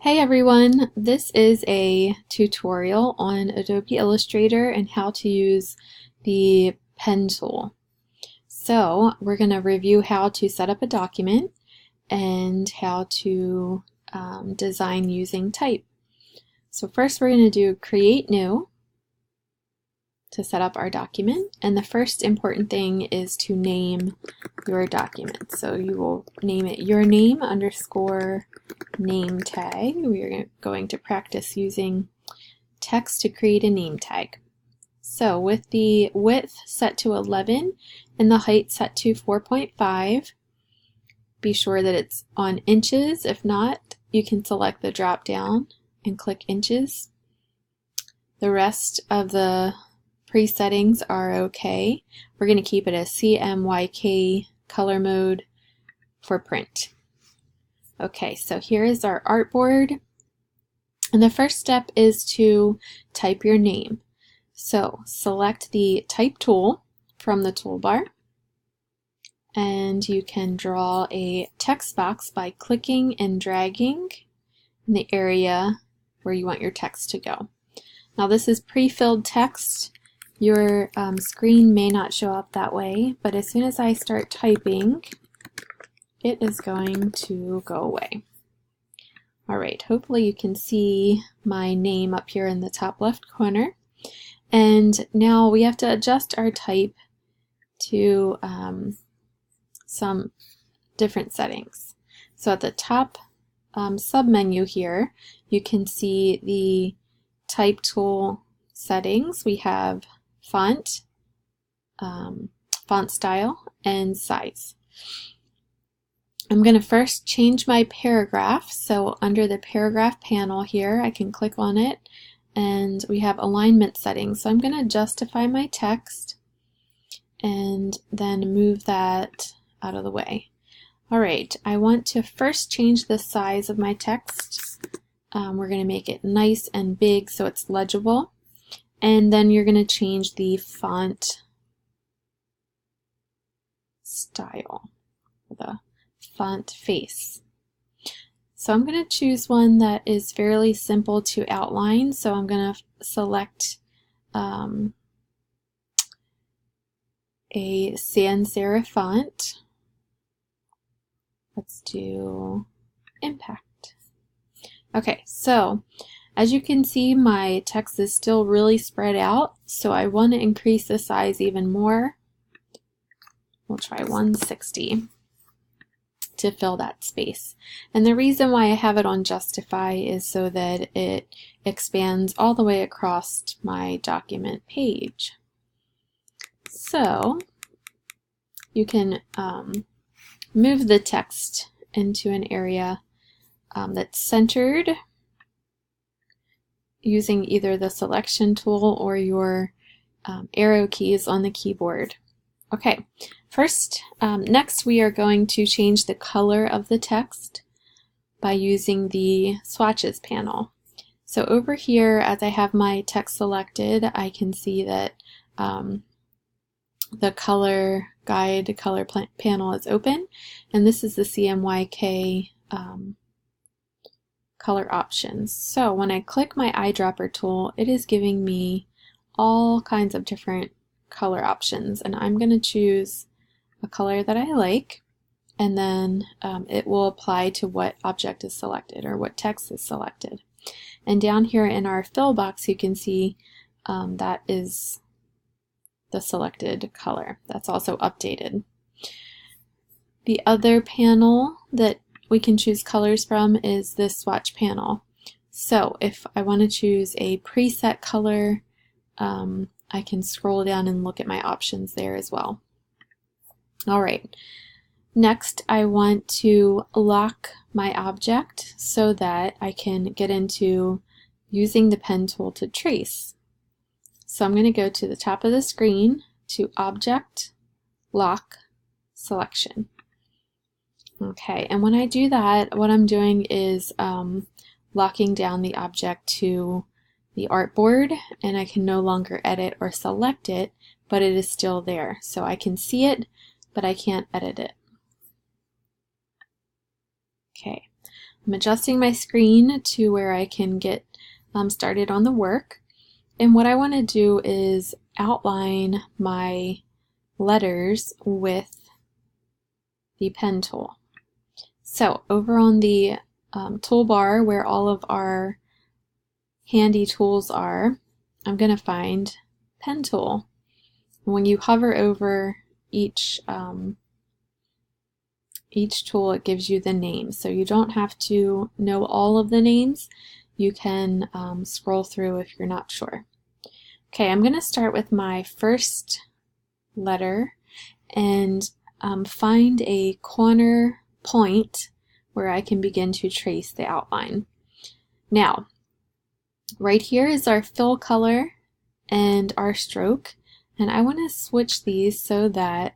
Hey everyone, this is a tutorial on Adobe Illustrator and how to use the pen tool. So we're going to review how to set up a document and how to design using type. So first we're going to do Create New to set up our document, and the first important thing is to name your document. So you will name it your name underscore name tag. We are going to practice using text to create a name tag. So with the width set to 11 and the height set to 4.5, be sure that it's on inches. If not, you can select the drop down and click inches. The rest of the presettings are okay. We're going to keep it as CMYK color mode for print. Okay, so here is our artboard, and the first step is to type your name. So select the type tool from the toolbar, and you can draw a text box by clicking and dragging in the area where you want your text to go. Now this is pre-filled text. Your screen may not show up that way, but as soon as I start typing, it is going to go away. Alright, hopefully you can see my name up here in the top left corner. And now we have to adjust our type to some different settings. So at the top submenu here, you can see the type tool settings. We have font, font style, and size. I'm going to first change my paragraph. So under the paragraph panel here, I can click on it and we have alignment settings. So I'm going to justify my text and then move that out of the way. Alright, I want to first change the size of my text. We're going to make it nice and big so it's legible. And then you're going to change the font style, the font face. So I'm going to choose one that is fairly simple to outline. So I'm going to select a sans serif font. Let's do Impact. Okay, so as you can see, my text is still really spread out, so I want to increase the size even more. We'll try 160 to fill that space. And the reason why I have it on Justify is so that it expands all the way across my document page. So you can move the text into an area that's centered using either the selection tool or your arrow keys on the keyboard. Okay, first, next we are going to change the color of the text by using the swatches panel. So over here, as I have my text selected, I can see that the color guide color panel is open, and this is the CMYK color options. So when I click my eyedropper tool, it is giving me all kinds of different color options, and I'm going to choose a color that I like, and then it will apply to what object is selected or what text is selected. And down here in our fill box, you can see that is the selected color. That's also updated. The other panel that we can choose colors from is this swatch panel. So if I want to choose a preset color, I can scroll down and look at my options there as well. Alright, next I want to lock my object so that I can get into using the pen tool to trace. So I'm going to go to the top of the screen to Object, Lock, Selection. Okay, and when I do that, what I'm doing is locking down the object to the artboard, and I can no longer edit or select it, but it is still there. So I can see it, but I can't edit it. Okay, I'm adjusting my screen to where I can get started on the work. And what I want to do is outline my letters with the pen tool. So over on the toolbar where all of our handy tools are, I'm going to find pen tool. When you hover over each tool, it gives you the name. So you don't have to know all of the names. You can scroll through if you're not sure. Okay, I'm going to start with my first letter and find a corner point where I can begin to trace the outline. Now, right here is our fill color and our stroke, and I want to switch these so that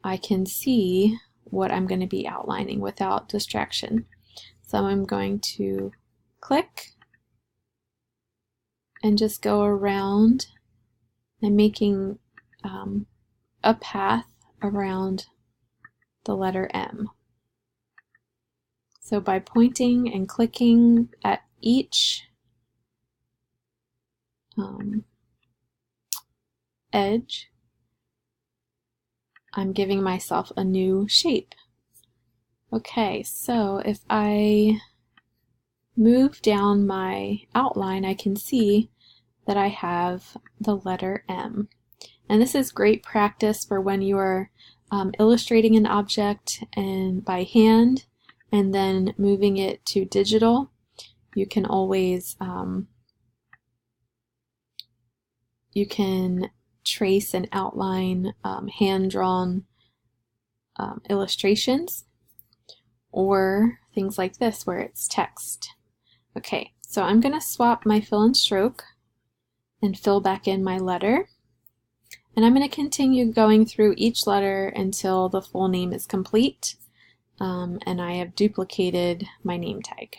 I can see what I'm going to be outlining without distraction. So I'm going to click and just go around and making a path around the letter M. So by pointing and clicking at each edge, I'm giving myself a new shape. Okay, so if I move down my outline, I can see that I have the letter M. And this is great practice for when you are illustrating an object and by hand and then moving it to digital. You can always you can trace and outline hand-drawn illustrations or things like this where it's text. Okay, so I'm going to swap my fill and stroke and fill back in my letter. And I'm going to continue going through each letter until the full name is complete and I have duplicated my name tag.